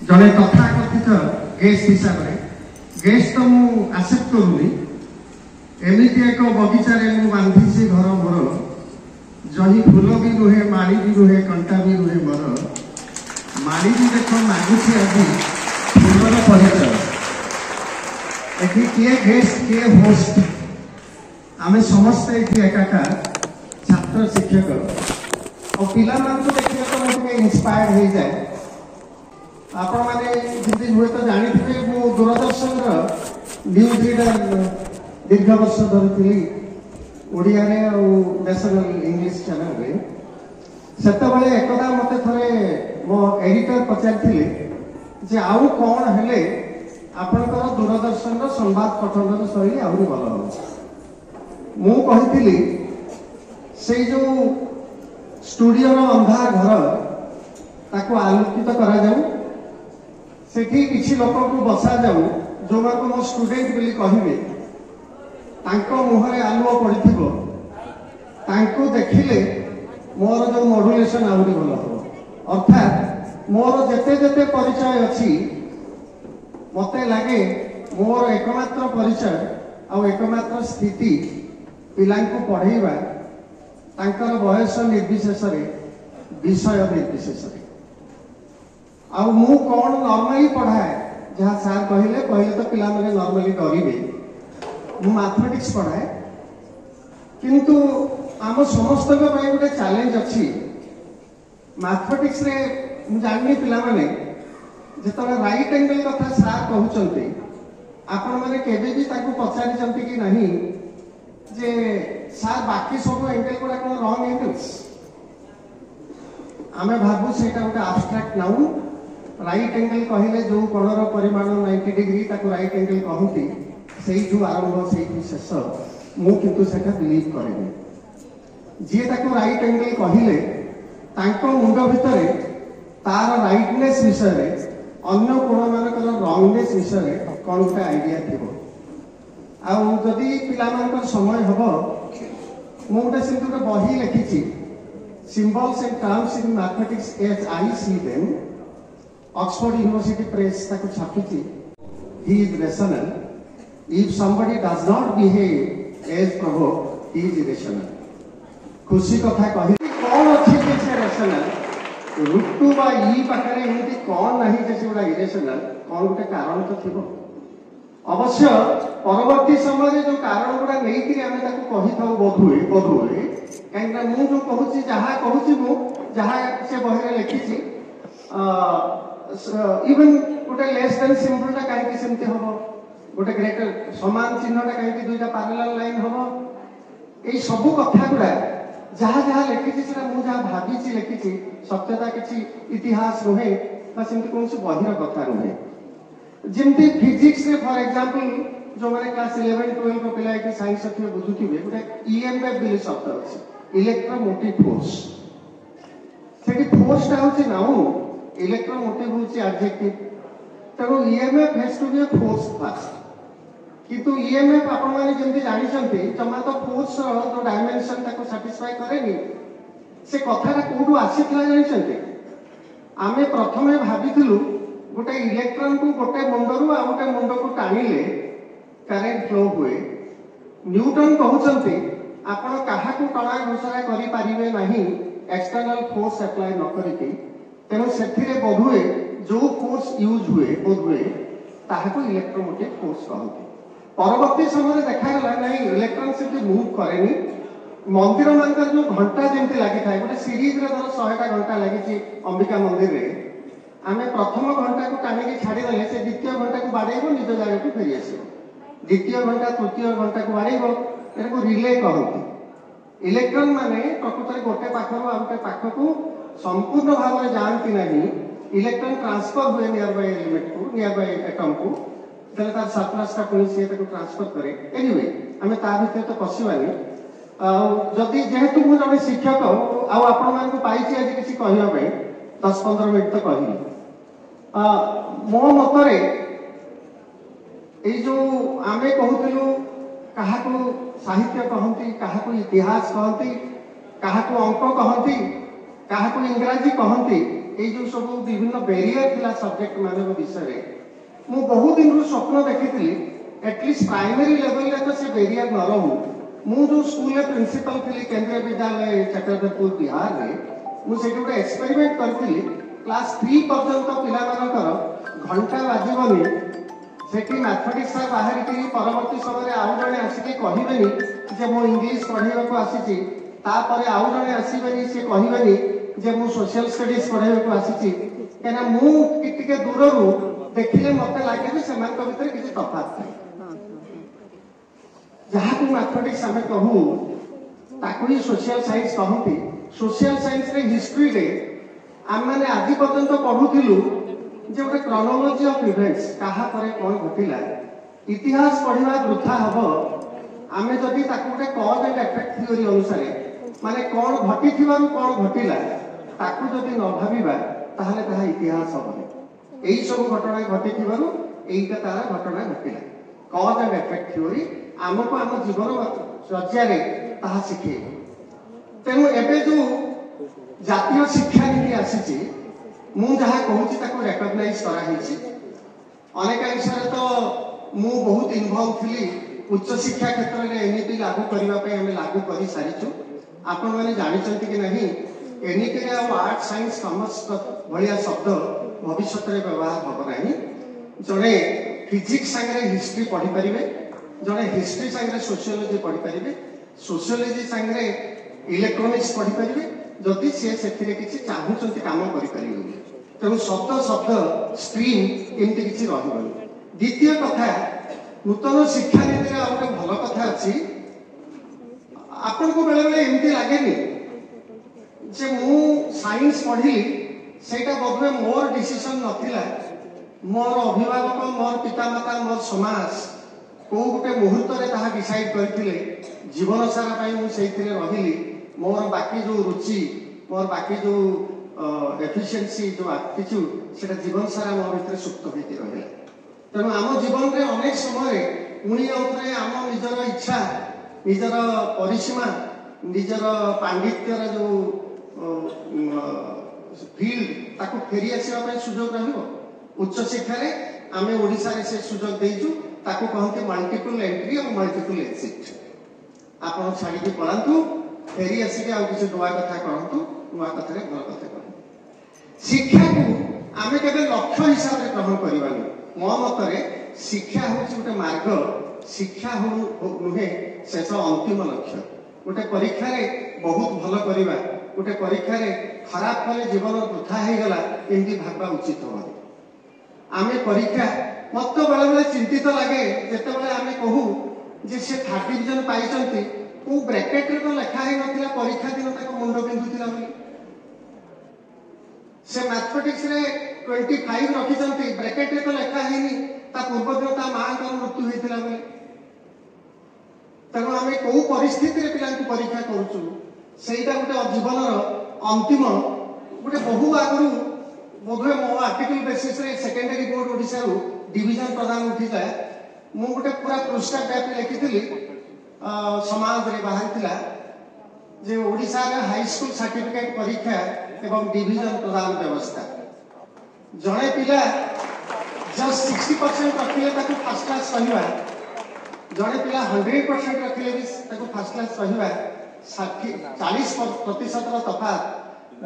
जड़े तथाकथित गेस्ट हिसाब से गेस्ट तो मु आसेप्ट करूनी एमती एक बगीचारे मु बांधी घर मोर जही फूल भी रुहे माड़ी भी रुहे कंटा भी रुहे मोर माड़ी भी देख मागुची आज फूलर परिचय एटी किए गेस्ट किए होस्ट आम समस्ते ये एकाकार छात्र शिक्षक और पिला देखिए तो मुझे इन्स्पायर हो जाए आपण मैंने जमी हुए तो जानी थे मु दूरदर्शन न्यूज रीडर दीर्घ वर्ष धरी ओडिया नेशनल इंग्लिश चैनल रे सेतबेले एकदा मते थरे मो एडिटर पचारथिले जे आउ कोन हेले आपनकर दूरदर्शन रो संवाद पठन शैली आहुरी भल हो मु कहिथिली से जो स्टूडियो रो अंधार घर ताको आलोकित करा जाऊ सेठी किसी लोक को बसा जाऊ जो माको मो स्टूडेंट बोली कहिबे तांको मुहरे आलुओ पड़िथिबो तांको देखिले मोर जो मॉड्यूलेशन आहुरी भल हो अर्थात मोर जेते जेते परिचय अछि मते लागे मोर एकमात्र परिचय आ एकमात्र स्थिति पिलांको पढ़ेबा तांकर बयस निर्विशेष विषय निर्विशेष आ मु कौन नॉर्मली पढ़ाए जहाँ सार कहले पहले तो पिला माने नॉर्मली डरिबे मु मैथमेटिक्स पढ़ाए किंतु आम समस्त गोटे चैलेंज अच्छी मैथमेटिक्स रे मु जानि पिला माने जेतले राइट एंगल कथा सार कहउचंती आपण माने केबे भी ताको पचारि चंती कि नहीं जे सार बाकी सब एंगल गुड़ा कौन रंग एंगल्स आमे भाबू सेटा गोटे एब्स्ट्रैक्ट नाउन राइट एंगल कहले जो कोणर परिमाण 90 डिग्री ताको राइट एंगल कहती सेई जो आरंभ सेई शेष मु किंतु सेटा बिलीव करेनी जे ताको राइट एंगल कहले तांको मुंड भितरे तार राइटनेस विषय रे अन्य कोण मानकर रंगनेस विषय रे कोन गोटे आईडिया थिबो आ जदि पिला मानकर समय हबो मु गोटे से गोटे बही लिखिछि symbols and terms in mathematics as I see them Oxford University Press ताको छापिछि he is rational if somebody does not behave as provoked he is irrational खुशी कथा कहि कोन अछि जे से रेशनल रुटु बा ई पाखरे एमिति कोन नाही जे सेडा इरेशनल कोन गोटे कारण तो थिबो अवश्य परवर्ती समय जो कारण गुड़ा नहीं आम कही था बोधुए कहीं मु जो कहूँ जहाँ कहूँ मु जहाँ से बही लिखी इवन गोटे लेस देन सिंबलटा कहीं सेमती हम गोटे ग्रेटर समान चिन्हटा कहीं दुईटा पैरेलल लाइन हम ये सब कथा गुड़ा जहाँ जहाँ लिखी मु जहाँ भावी लिखी सत्यता किसी इतिहास नुहे कौन बहिर कथा नुहे जमती फिजिक्स रे फॉर एग्जांपल जो मैंने क्लास 11 12 को पिला कि साइंस अच्छे बुझुथिबे गोटे ईएमएफ बिली शब्द अछि इलेक्ट्रोमोटिव फोर्स सेठी फोर्स ता होछि नाउन इलेक्ट्रोमोटिव होछि एडजेक्टिव तनो EMF has to be a force first किंतु ईएमएफ आपण माने जेंति जानि छथि जमा तो फोर्स रो जो डायमेंशन ताको सैटिस्फाई करेनी से कथाटा कोडू आसीथला जानि छथि आमे प्रथमे भाबिथिलु गोटे इलेक्ट्रॉन को गोटे मुंडरू आ गोटे मुंड को टाणिले करेंट फ्लो हुए न्यूटन कहउचंती आपण काहा को टणा घोषणा करि परिबे नाही एक्सटर्नल फोर्स अप्लाई न करिके तेनो सेथिरे बोधुए जो फोर्स यूज हुए बोधुए ताहा को इलेक्ट्रोमोटिव फोर्स कहते परवर्ती समय देखा गला नहीं इलेक्ट्रॉन से मूव करेनी मंदिर मानकर जो घंटा जेमती लागि थाए गोटे सीरीज रे धर 100टा घंटा लागि अंबिका मंदिर रे आमे प्रथम घंटा को टाणी छाड़ी देले से द्वितीय घंटा को बाड़ेबो निज जगह को फेरी आसीबो द्वितीय घंटा तृतीय घंटा को बाड़ेबो एको रिले कहती इलेक्ट्रॉन माने प्रकृति गोटे पाखर आ गोटे पाखकू संपूर्ण भाव में जानती नहीं इलेक्ट्रॉन ट्रांसफर हुए नियर बाय एलिमेंट को नियर बाय एटम को तले तार सरप्लस का पुनी से ताको ट्रांसफर करे एनीवे हमें ता भितर तो पसिबानी जदि जेहेतु मु जने शिक्षक आ आपण मान को पाइछि आज किछि कहिया पे 10-15 मिनिट तो कहिली मो मतरे जो आमे कहूलु क्या साहित्य कहती क्या इतिहास कहती क्या अंक कहती क्या इंग्राजी कहती ये जो सब विभिन्न बैरियर थिला सब्जेक्ट मान विषय मु बहुत दिन स्वप्न देखी एटलिस्ट प्राइमरी लेवल तो से बैरियर न रहू मु जो स्कूल प्रिंसिपल थी केंद्रीय विद्यालय चक्रधरपुर बिहार में मुझे गोटे एक्सपेरिमेंट करी क्लास 3 पर्यंत पिलाମାନଙ୍କର घंटा बाजबनी सेठी मैथमेटिक्स बाहर की परवर्ती समय आउ जड़े आसिक कहबेनी जे मु इंग्लिश पढ़ाई को आसी तापर आउ जड़े आसबेनी सी कहबेनी जे मु सोशल स्टडीज पढ़ाई को आसी कहीं मुझे दूर देखिले मत लगे से भीतर किसी तफात था जहाँ को मैथमेटिक्स आम कहू ताकू ही सोशल साइंस कहती सोशल साइंस रे हिस्ट्री रे आम मैंने आज पर्यंत पढ़ुलु जे गोटे क्रोनोलॉजी ऑफ इवेंट्स कहा परे कौन घटिला इतिहास पढ़ा वृथा हम आम जदि गोटे कॉज एंड इफेक्ट थ्योरी अनुसार माने कौन घटी कौन घटिला ताकू जदि न भाविबा ताहले ताहा इतिहास हम यही सब घटना घटी यहीटा तार घटना घटिला कॉज एंड इफेक्ट थ्योरी आमको आम जीवन चर्चार ताहा शिखे तेणु एबे जो जातीय शिक्षा नीति आसी मु जहाँ कहूँ रेकग्नाइज कराई अनेक अंश तो मु बहुत इनवल्व थी उच्च शिक्षा क्षेत्र में एनईपी लागू करने लागू कर सारी आपण मैंने जानते कि नहीं एनईपी आर्ट साइंस कॉमर्स भाया शब्द भविष्य में व्यवहार हम ना जड़े फिजिक्स सांगे हिस्ट्री पढ़ी पारे जड़े हिस्ट्री सांगे सोशियोलोजी पढ़ी पारे सोशियोलोजी सांगे इलेक्ट्रोनिक्स पढ़ी पारे जदि सी से किसी चाहूँ कम कर तेणु शब्द शब्द स्ट्रीम एमती किसी रही द्वितीय कथा नूतन शिक्षा नीति में गोटे भल कथा अच्छी आपण को बेले बेले एमती लगे जे मु साइंस पढ़ी सेटा बोधे मोर डिसीजन नथिला मोर अभिभावक मोर पितामाता मोर समाज को गोटे मुहूर्त में डिसाइड करते जीवन सारा मुझे रही मोर बाकी जो रुचि मोर बाकी जो एफिशिएंसी जो एप्टीट्यूड से जीवन सारा मो भीतर सुप्त होती रहा तेणु आम जीवन में अनेक समय पुणी आउे आम निजर इच्छा निजर परिसीमा निजर पांडित्यर जो फील्ड ताको फेरी आसवा सुजोग रहा उच्च शिक्षा आम ओडिशा रे से सुजोग देजु ताको कहते मल्टीपल एंट्री और मल्टीपल एक्सिट आप छाड़ी पढ़ातु फेरी आसिक आउ किसी नुआ कथा कहतु नुआ कथा भल कथा कहतु शिक्षा को आम के लक्ष्य हिसाब से ग्रहण करवानी मो मतरे शिक्षा हूँ गोटे मार्ग शिक्षा नुहे शेष अंतिम लक्ष्य गोटे परीक्षा बहुत भल करवा गोटे परीक्षा खराब कले जीवन वृथा होगला एमती भाबा उचित हम आम परीक्षा मत बेले बेले चिंतित लगे जिते आम कहू जे से 3rd डिविजन पाई को ब्रैकेट रे तो लिखा ही नथिला परीक्षा दिन तक मुंड बिंदुथिला बोली से मैथमेटिक्स रे 25 रखिचंती ब्रैकेट रे तो लिखा हैनी ता पूर्व दिन ता मां का मृत्यु होइथिला बोली तेणु आम कौ परिस्थिति रे पिला परीक्षा करूछु सेटा गोटे जीवन अंतिम गोटे बहु आगु बोधे मो आर्टिकल बेसिस रे सेकेंडरी बोर्ड ओडिशा रु डिवीजन प्रदान उठिला मु गोटे पूरा पृष्ठा व्यापी लिखिथिली समाज रे बाहर थिला जे ओडिशा रे हाई स्कूल सर्टिफिकेट परीक्षा एवं डिवीजन प्रदान व्यवस्था जड़े पिला जस्ट 60% रखिले ताको फर्स्ट क्लास कहवा जड़े पिला 100% रखिले भी ताको फर्स्ट क्लास कहवा 40% तफात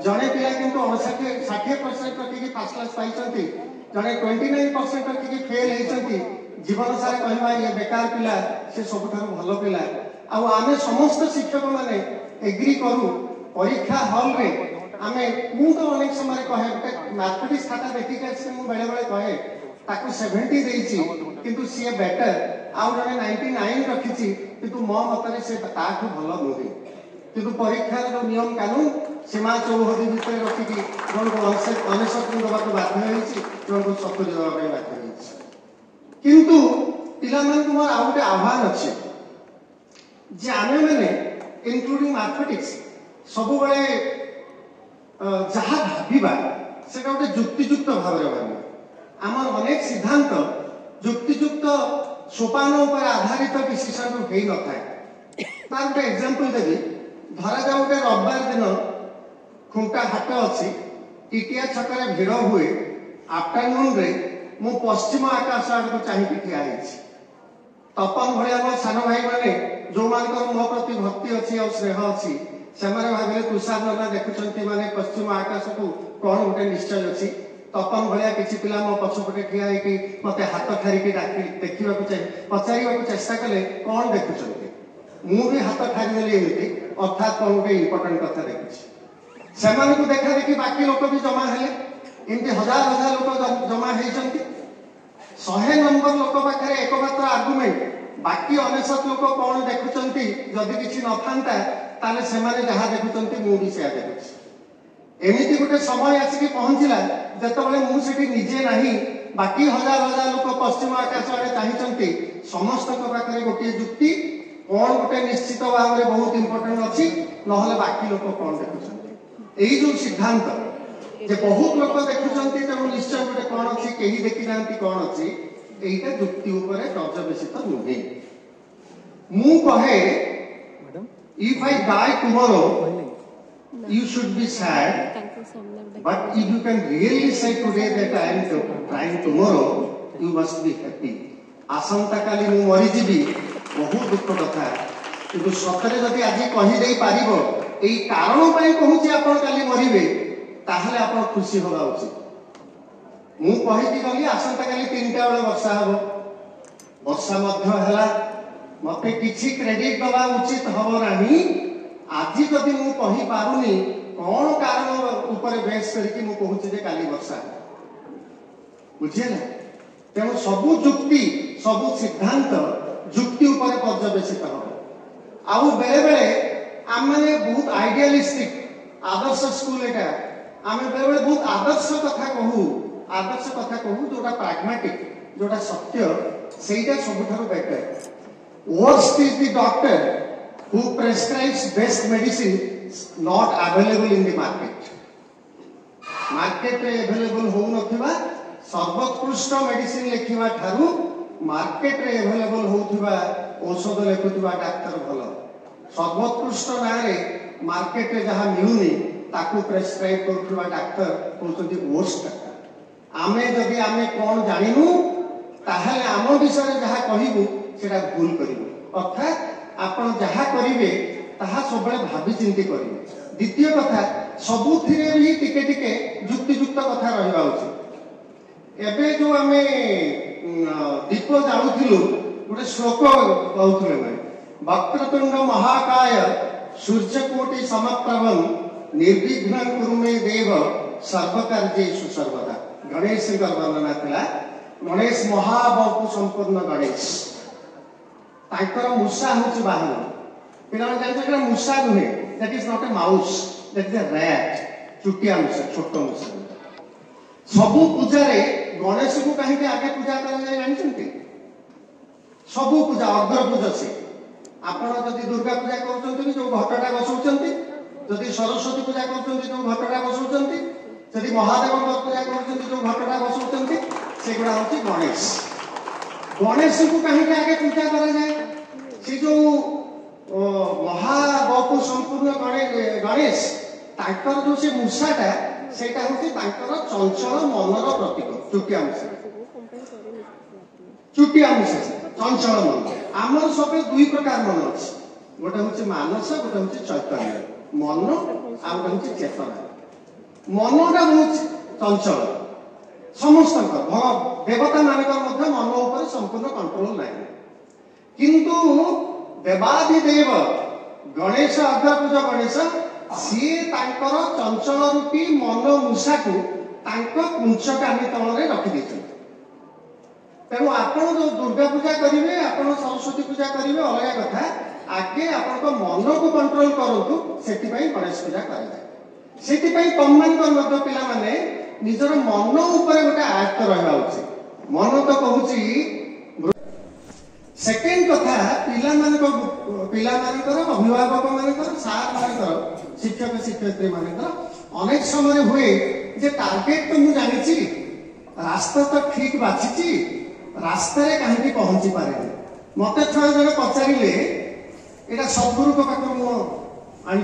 जड़े पिला किंतु 60% रखिकी फर्स्ट क्लास पाई जड़े 29% रखिकी फेल होती जीवन सारा कहवा ये बेकार पिला से सब भल पिला आम समस्त शिक्षक माने एग्री करू परीक्षा हॉल रे आमे तो अनेक समय कहे मैथमेटिक्स खाता देखिक बेले बेले कहे ताकू 70 देइछि किंतु सी बेटर आउ जने 99 रखिछि किंतु मो मतरे से ताठू भल नुहे किंतु परीक्षार जो नियम कानून सीमा चौहदी भितर रखिकी जन को 69 देवाक बाध्य होइछि जन को 70 देवाक बाध्य होइछि किंतु पिला मन को आउ गोटे आह्वान अच्छे जे आमे माने इंक्लूडिंग मैथमेटिक्स सब बेले जहाँ भाविबा से गोटे युक्तियुक्त भाव में भाविबा आम अनेक सिद्धांत युक्तियुक्त सोपान पर आधारित डिसीजन हो न था तार गोटे एग्जांपल देवी धरा जाओ गोटे रविवार दिन खुंटा हाट अच्छी टिटिया छकरे भिड़ हुए आफ्टरनून रे मु पश्चिम आकाश आड़ चाहिए ठिया तपन भाया मो सान भाई मैंने जो मान मो प्रति भक्ति अच्छी और स्नेह अच्छी से भाविले तुषार नना देखुं माने पश्चिम आकाश को कौन गोटे निश्चय अच्छी तपन भाया किसी पिला मो पछपटे ठिया मत हाथ ठारिकी देखा पचार चेष्टा कले कौन देखुं मु भी हाथ ठारिदेली एमती अर्थात कौन गोटे इम्पोर्टाट कथा देखुची से देखा देखी बाकी लोक भी जमा है एमती हजार हजार लोक जमा होती 100 नंबर लोक पाखे एकमात्र आर्गुमेंट बाकी 99 लोक कौन देखुं जदि किसी न था ताले सेमाने जहाँ देखुं मु भी से देखुची एमती गोटे समय आसिक पहुंचला जितेबाला मुझे निजे नहीं बाकी हजार हजार लोक पश्चिम आकाश आड़े चाहते समस्त पाखे गोटे जुक्ति कौन गोटे निश्चित भाव में बहुत इंपोर्टेंट अच्छी ना बाकी लोक कौन देखुं यही जो सिद्धांत जे बहुत लोक देखुं तेणु निश्चय गोटे कौन अच्छी कहीं देखी ना कौन अच्छी यहीटा जुक्ति उपरे पर्यवेसित नुहे मु कहे if I die tomorrow you should be sad but if you can really say today that I am dying tomorrow you must be happy आसंता काली मु मरी जीवी बहुत दुख कथा किंतु सतरे जदि आज कहि देई पारिबो एई कारण पई कहूची आपण काली मरिबे ताहले आपण खुशी होगा उचित मु कहि गली आसंता काली 3टा बेले वर्षा हबो वर्षा मध्य हला मते किछि क्रेडिट दबा उचित हबो नाही आज जदि मु कहि पारुनी कौन कारण ऊपर बेस करके मु कहूची जे काली वर्षा बुझिला तेणु सबु जुक्ति सबु सिद्धांत जुक्ति ऊपर पर्यवेसित हो आउ बेले बेले आम मैंने बहुत आइडियालिस्टिक आदर्श स्कूल एटा आम बेले बेले बहुत आदर्श कथा कहू जोटा प्राग्मेटिक जोटा सत्य सेटा सबुठारु better worst is the doctor who prescribes best medicine not available in the market रे available हो नथिबा सर्वोत्कृष्ट मेडिसिन लेखिबा ठारू मार्केट रे available होउथिबा औषध लेखुथिबा डाक्टर भलो सर्वोत्कृष्ट ना रे मार्केट रे जहां मिलुनी ताकू प्रेस्क्राइब करथिबा डाक्टर कहउछथि वर्स्ट डाक्टर आमे जदि आमे कोन जानिनु ताहले आम विषय जहां कहिबु सेटा भूल करिबु अर्थात आपण जहाँ करेंगे ताहा सब भावी चिंती करेंगे द्वितीय कथा सबुथिरे भी टिके टिके जुक्तियुक्त कथा रहिबा उचित एबे जो आमे दीप जाळुथिलु गोटे श्लोक गाउथले माने वक्रतुंड महाकाय सूर्यकोटि समप्रभं निर्विघ्नं कुरु मे देव सर्वकार्येषु सर्वदा गणेश वर्णना थिला गणेश महाबाहु संपूर्ण गणेश तांकर मूषा होची बाहन पिला जानते मूषा नुहे that is not a mouse that is a rat चुटिया मूषा छोट मूषा सबु पूजा रे गणेश को कहीं के आगे पूजा करा जाय जानते सबु पूजा अग्र पूजा से आपण जदि दुर्गा पूजा करछन्ती जो घटटा बसौछन्ती जदि सरस्वती पूजा करछन्ती जो घटटा बसौछन्ती जदि महादेव पूजा करछन्ती जो घटटा बसौछन्ती सेगुडा होची गणेश गणेश को कहीं के आगे पूजा करा जाए से जो महाबाहु संपूर्ण गणेश तांकर जो से मूषाटा सेटा होची तांकर चंचल मनर प्रतीक चुटिया मूषा चंचल मन आमर सब दुई प्रकार मन अछि गोटे होची मानस गोटे होची चैतन्य मन आ गोटे होची चेतना मनटा बहुत चंचल समस्त देवता मानक मन उपर संपूर्ण कंट्रोल ना किंतु देवाधिदेव गणेश अग्रपूज गणेश सी तांकर चंचल रूपी मन मूषा को कुंच कानी तल रखी तेणु आपण जो दुर्गा पूजा करेंगे आपण सरस्वती पूजा करेंगे अलग कथा आगे आपण मन को कंट्रोल करूँ से गणेश पूजा कराए तुम मान पिला माने निजर मन उपर गोटे आयत्त रहा उचित मन तो कहूँ सेकेंड कथा पिला अभिभावक मानकर सार मानकर शिक्षक शिक्षयित्री मानकर अनेक समय हुए जे टार्गेट तो मुझे जानी रास्ता तो ठीक बाछी रास्तार कहीं पहुंची पारे मत छुआ जन पचारे यहाँ सदगुरु पाखु आनी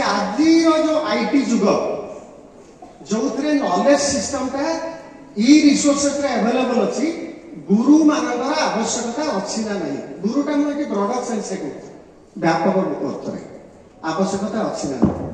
आज जो आईटी जुग जो नॉलेज सिस्टम टा ई रिसोर्सेस अवेलेबल अच्छी गुरु मानकर आवश्यकता अच्छी ना नहीं गुरुटा मुझे ब्रॉडर सेंस व्यापक अर्थ आवश्यकता अच्छी ना नहीं।